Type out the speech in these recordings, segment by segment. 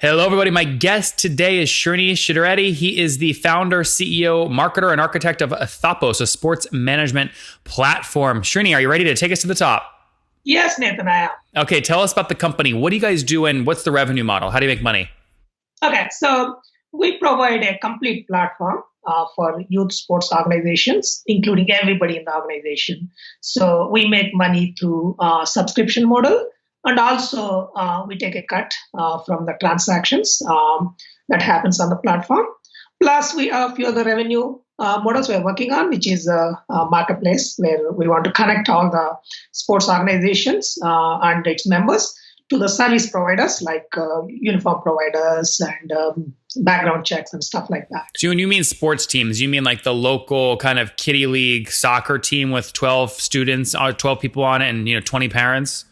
Hello, everybody. My guest today is Srini Siddireddy. He is the founder, CEO, marketer, and architect of Thapos, a sports management platform. Srini, are you ready to take us to the top? Yes, Nathan, I am. Okay, tell us about the company. What do you guys do and what's the revenue model? How do you make money? Okay, so we provide a complete platform for youth sports organizations, including everybody in the organization. So we make money through subscription model, and also we take a cut from the transactions that happens on the platform. Plus, we have a few other revenue models we're working on, which is a marketplace where we want to connect all the sports organizations and its members to the service providers like uniform providers and background checks and stuff like that. So when you mean sports teams, you mean like the local kind of kiddie league soccer team with 12 students or 12 people on it and 20 parents?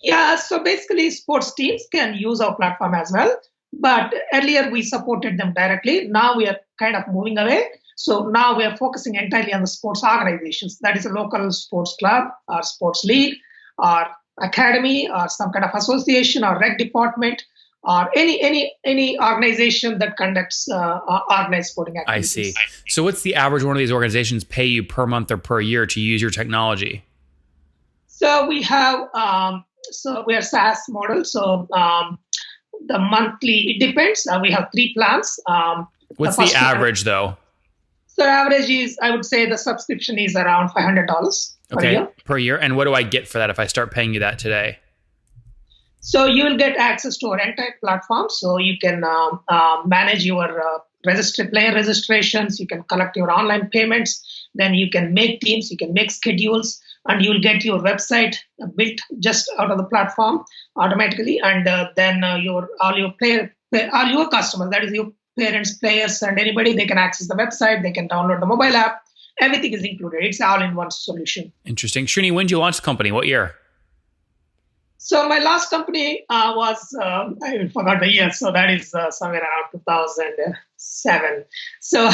Yeah, so basically sports teams can use our platform as well. But earlier we supported them directly. Now we are kind of moving away. So now we are focusing entirely on the sports organizations. That is a local sports club or sports league or academy or some kind of association or rec department or any organization that conducts organized sporting activities. I see. So what's the average one of these organizations pay you per month or per year to use your technology? So we have we are SaaS model. So the monthly, it depends. We have 3 plans. What's the average though? So average is, I would say the subscription is around $500 per year. And what do I get for that if I start paying you that today? So you will get access to our entire platform. So you can manage your player registrations. You can collect your online payments. Then you can make teams. You can make schedules. And you will get your website built just out of the platform automatically. And then all your customers, that is your parents, players, and anybody, they can access the website. They can download the mobile app. Everything is included. It's all-in-one solution. Interesting. Srini, when did you launch the company? What year? So my last company was, I forgot the year. So that is somewhere around 2007. So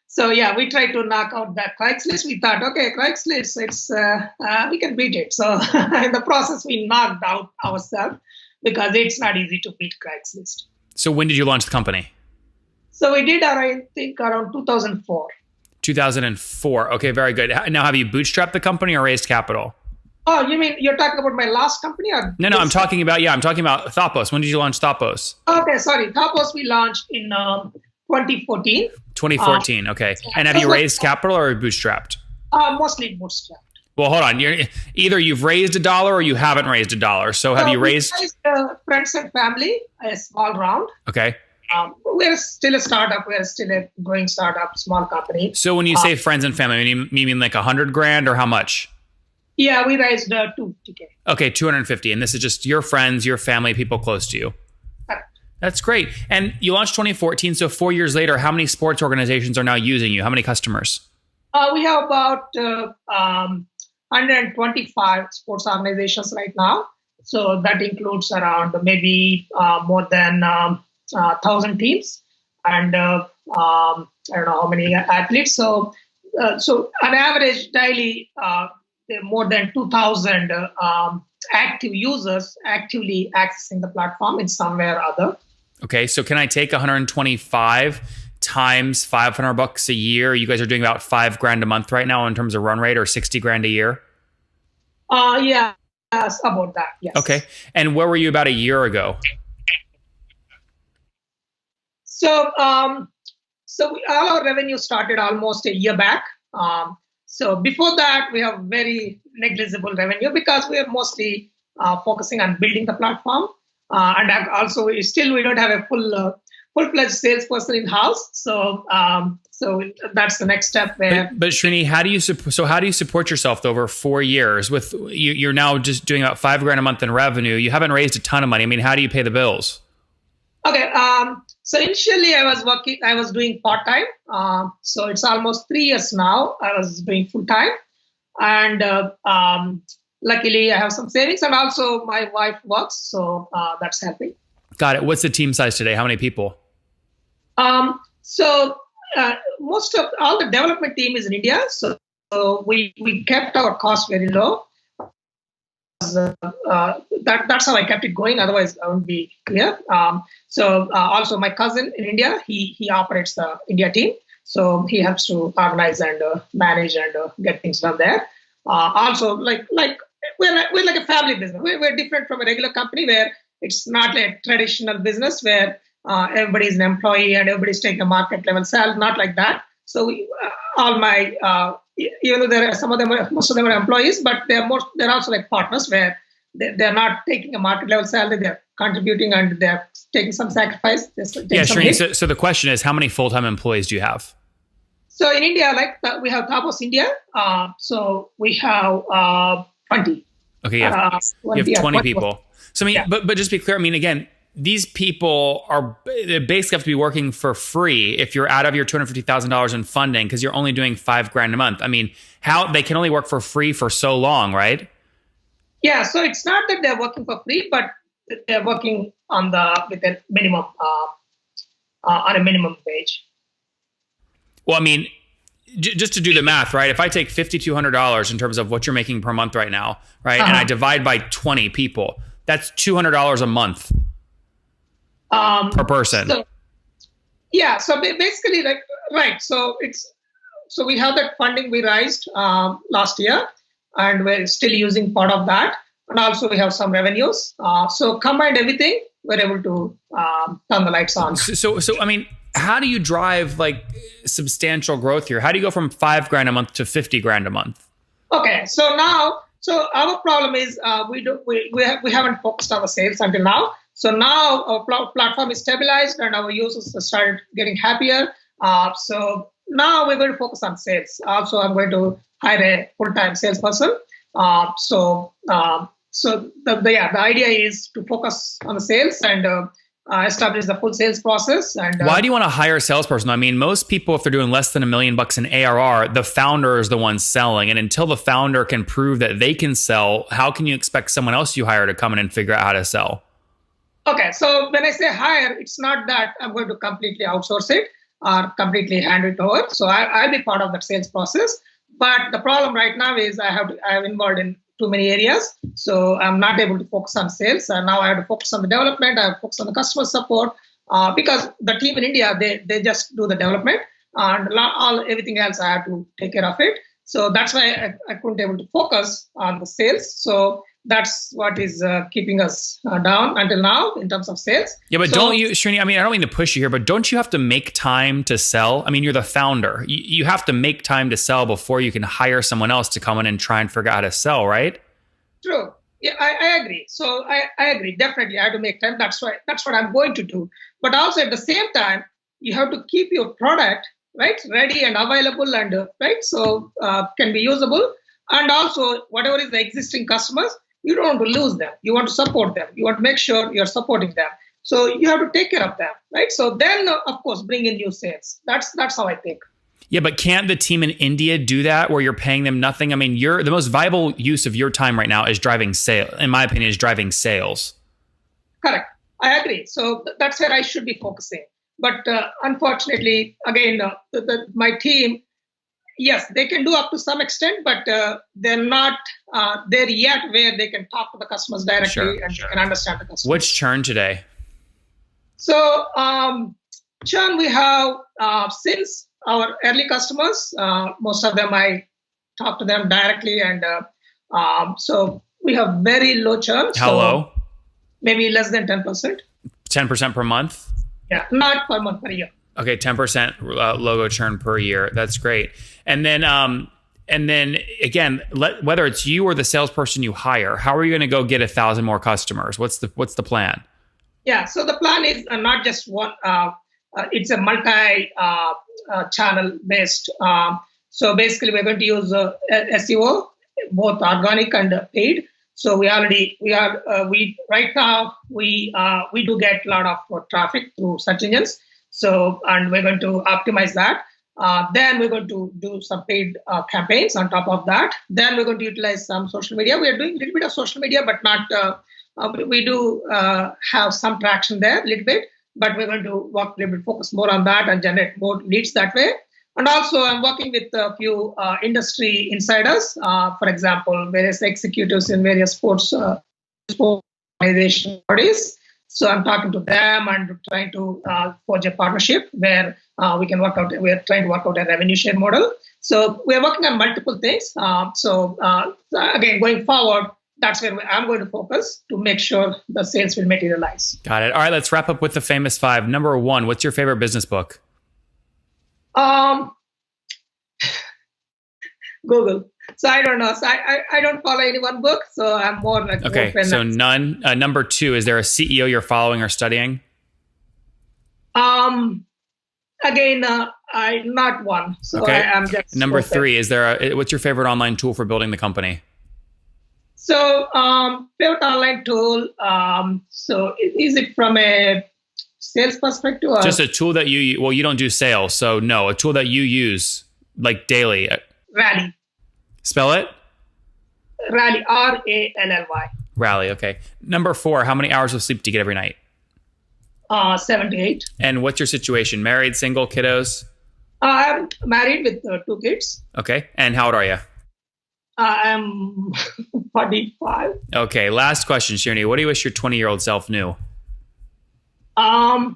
So yeah, we tried to knock out that Craigslist. We thought, okay, Craigslist, we can beat it. So in the process, we knocked out ourselves because it's not easy to beat Craigslist. So when did you launch the company? So we did, I think, around 2004. 2004. Okay, very good. Now, have you bootstrapped the company or raised capital? Oh, you mean you're talking about my last company? Or No, I'm talking about Thapos. When did you launch Thapos? Okay, sorry. Thapos we launched in 2014. 2014, okay. And have you raised capital or bootstrapped? Mostly bootstrapped. Well, hold on. Either you've raised $1 or you haven't raised $1. So have you raised? Friends and family, a small round. Okay. We're still a startup. We're still a growing startup, small company. So when you say friends and family, you mean like $100,000 or how much? Yeah, we raised $250,000. Okay, $250,000. And this is just your friends, your family, people close to you. That's great. And you launched 2014. So 4 years later, how many sports organizations are now using you? How many customers? We have about 125 sports organizations right now. So that includes around maybe more than 1,000 teams and I don't know how many athletes. So on average daily, more than 2,000 active users actively accessing the platform in some way or other. Okay, so can I take 125 times $500 a year? You guys are doing about $5,000 a month right now in terms of run rate, or $60,000 a year? Yeah, about that. Yes. Okay, and where were you about a year ago? So, all our revenue started almost a year back. So before that, we have very negligible revenue because we are mostly focusing on building the platform. And also, we don't have a full-fledged salesperson in house. So that's the next step. But Srini, how do you support yourself over 4 years? With you're now just doing about $5,000 a month in revenue. You haven't raised a ton of money. I mean, how do you pay the bills? Okay. So initially, I was doing part-time. So it's almost 3 years now. I was doing full-time, and luckily, I have some savings, and also my wife works, so that's helping. Got it. What's the team size today? How many people? Most of all the development team is in India, so we kept our cost very low. that's how I kept it going. Otherwise, I wouldn't be clear. Also, my cousin in India, he operates the India team, so he helps to organize and manage and get things done there. Also, like we're like a family business. We're different from a regular company where it's not a traditional business where everybody's an employee and everybody's taking a market level sale. Not like that. So all my even though there are some of them, most of them are employees, but they're also like partners where they're not taking a market level salary, they're contributing and they're taking some sacrifice. Yeah, Srini, so the question is, how many full-time employees do you have? So in India, we have Thapos India. So we have 20. Okay, you have 20 people. So I mean, yeah. but just be clear. I mean, again, these people they basically have to be working for free if you're out of your $250,000 in funding because you're only doing $5,000 a month. I mean, how they can only work for free for so long, right? Yeah. So it's not that they're working for free, but they're working with a minimum on a minimum wage. Well, I mean, just to do the math, right? If I take $5,200 in terms of what you're making per month right now, right, and I divide by 20 people, that's $200 a month. Per person. So basically, right. So we have that funding we raised last year, and we're still using part of that, and also we have some revenues. So combined everything, we're able to turn the lights on. So I mean, how do you drive like substantial growth here? How do you go from $5,000 a month to $50,000 a month? Okay, so our problem is we haven't focused on the sales until now. So now our platform is stabilized and our users have started getting happier. So now we're going to focus on sales. Also, I'm going to hire a full-time salesperson. So the idea is to focus on the sales and establish the full sales process. And why do you want to hire a salesperson? I mean, most people, if they're doing less than $1 million in ARR, the founder is the one selling. And until the founder can prove that they can sell, how can you expect someone else you hire to come in and figure out how to sell? Okay, so when I say hire, it's not that I'm going to completely outsource it or completely hand it over. So I'll be part of that sales process. But the problem right now is I'm involved in too many areas. So I'm not able to focus on sales. And now I have to focus on the development. I have to focus on the customer support because the team in India, they just do the development and everything else I have to take care of it. So that's why I couldn't able to focus on the sales. So that's what is keeping us down until now in terms of sales. Yeah, but don't you, Srini, I mean, I don't mean to push you here, but don't you have to make time to sell? I mean, you're the founder. You have to make time to sell before you can hire someone else to come in and try and figure out how to sell, right? True. Yeah, I agree. So I agree. Definitely, I have to make time. That's what I'm going to do. But also at the same time, you have to keep your product, right, ready and available and, right, so can be usable. And also, whatever is the existing customers, you don't want to lose them. You want to support them. You want to make sure you're supporting them. So you have to take care of them, right? So then, of course, bring in new sales. That's how I think. Yeah, but can't the team in India do that where you're paying them nothing? I mean, the most viable use of your time right now is driving sales. In my opinion, is driving sales. Correct. I agree. So that's where I should be focusing. But unfortunately, again, my team, yes, they can do up to some extent, but they're not there yet where they can talk to the customers directly and can understand the customers. What's churn today? So churn we have since our early customers, most of them I talk to them directly, and so we have very low churn. How low? Maybe less than 10%. 10% per month? Yeah, not per month, per year. Okay, 10% logo churn per year. That's great. And then again, whether it's you or the salesperson you hire, how are you going to go get 1,000 more customers? What's the plan? Yeah, so the plan is not just one. It's a multi-channel based. So basically, we're going to use SEO, both organic and paid. So we right now we do get a lot of traffic through search engines. So, and we're going to optimize that. Then we're going to do some paid campaigns on top of that. Then we're going to utilize some social media. We are doing a little bit of social media, but not, we do have some traction there a little bit, but we're going to work a little bit, focus more on that and generate more leads that way. And also, I'm working with a few industry insiders, for example, various executives in various sports organization bodies. So I'm talking to them and trying to forge a partnership where we can work out. We're trying to work out a revenue share model. So we're working on multiple things. Again, going forward, that's where I'm going to focus to make sure the sales will materialize. Got it. All right, let's wrap up with the famous five. Number one, what's your favorite business book? Google. So I don't know. So I don't follow any one book. So I'm more like okay. So none. Number two, is there a CEO you're following or studying? Again, I'm not one. So okay. I'm just number three. Is there what's your favorite online tool for building the company? So favorite online tool. So is it from a sales perspective? Or? Just a tool that you don't do sales. So no, a tool that you use like daily. Rally. Spell it? Rally, R-A-L-L-Y. Rally, okay. Number four, how many hours of sleep do you get every night? 7 to 8. And what's your situation? Married, single, kiddos? I'm married with 2 kids. Okay. And how old are you? I'm 45. Okay. Last question, Srini. What do you wish your 20-year-old self knew? I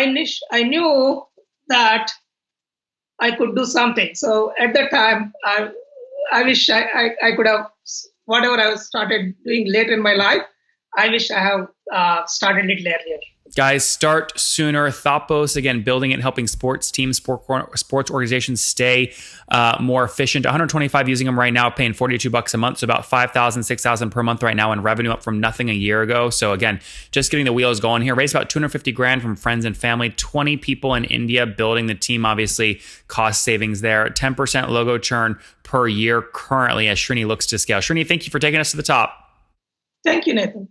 knew that I could do something. So at that time, I wish I could have, whatever I started doing late in my life, I wish I have started a little earlier. Guys, start sooner. Thapos, again, building and helping sports teams, sports organizations stay more efficient. 125 using them right now, paying $42 a month. So about $5,000, $6,000 per month right now in revenue, up from nothing a year ago. So again, just getting the wheels going here. Raised about $250,000 from friends and family. 20 people in India building the team, obviously cost savings there. 10% logo churn per year currently as Srini looks to scale. Srini, thank you for taking us to the top. Thank you, Nathan.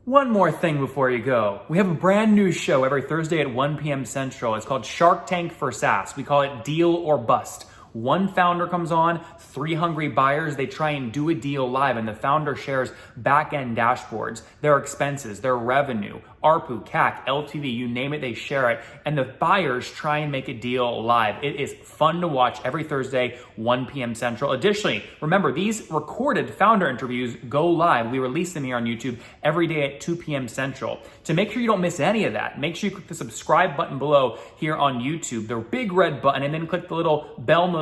One more thing before you go. We have a brand new show every Thursday at 1 p.m. Central. It's called Shark Tank for SaaS. We call it Deal or Bust. One founder comes on, 3 hungry buyers, they try and do a deal live, and the founder shares back-end dashboards, their expenses, their revenue, ARPU, CAC, LTV, you name it, they share it, and the buyers try and make a deal live. It is fun to watch every Thursday, 1 p.m. Central. Additionally, remember, these recorded founder interviews go live. We release them here on YouTube every day at 2 p.m. Central. To make sure you don't miss any of that, make sure you click the subscribe button below here on YouTube, the big red button, and then click the little bell notification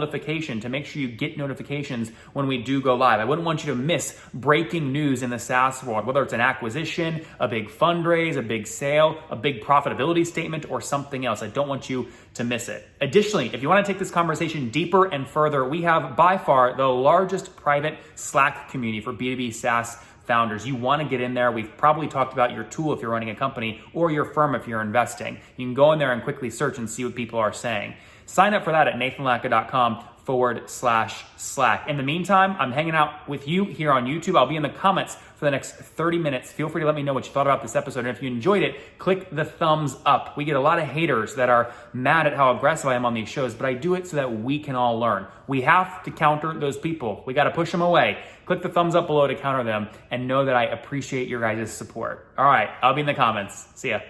to make sure you get notifications when we do go live. I wouldn't want you to miss breaking news in the SaaS world, whether it's an acquisition, a big fundraise, a big sale, a big profitability statement, or something else. I don't want you to miss it. Additionally, if you want to take this conversation deeper and further, we have by far the largest private Slack community for B2B SaaS founders. You want to get in there. We've probably talked about your tool if you're running a company or your firm if you're investing. You can go in there and quickly search and see what people are saying. Sign up for that at nathanlatka.com/Slack. In the meantime, I'm hanging out with you here on YouTube. I'll be in the comments for the next 30 minutes. Feel free to let me know what you thought about this episode. And if you enjoyed it, click the thumbs up. We get a lot of haters that are mad at how aggressive I am on these shows, but I do it so that we can all learn. We have to counter those people. We got to push them away. Click the thumbs up below to counter them and know that I appreciate your guys' support. All right, I'll be in the comments. See ya.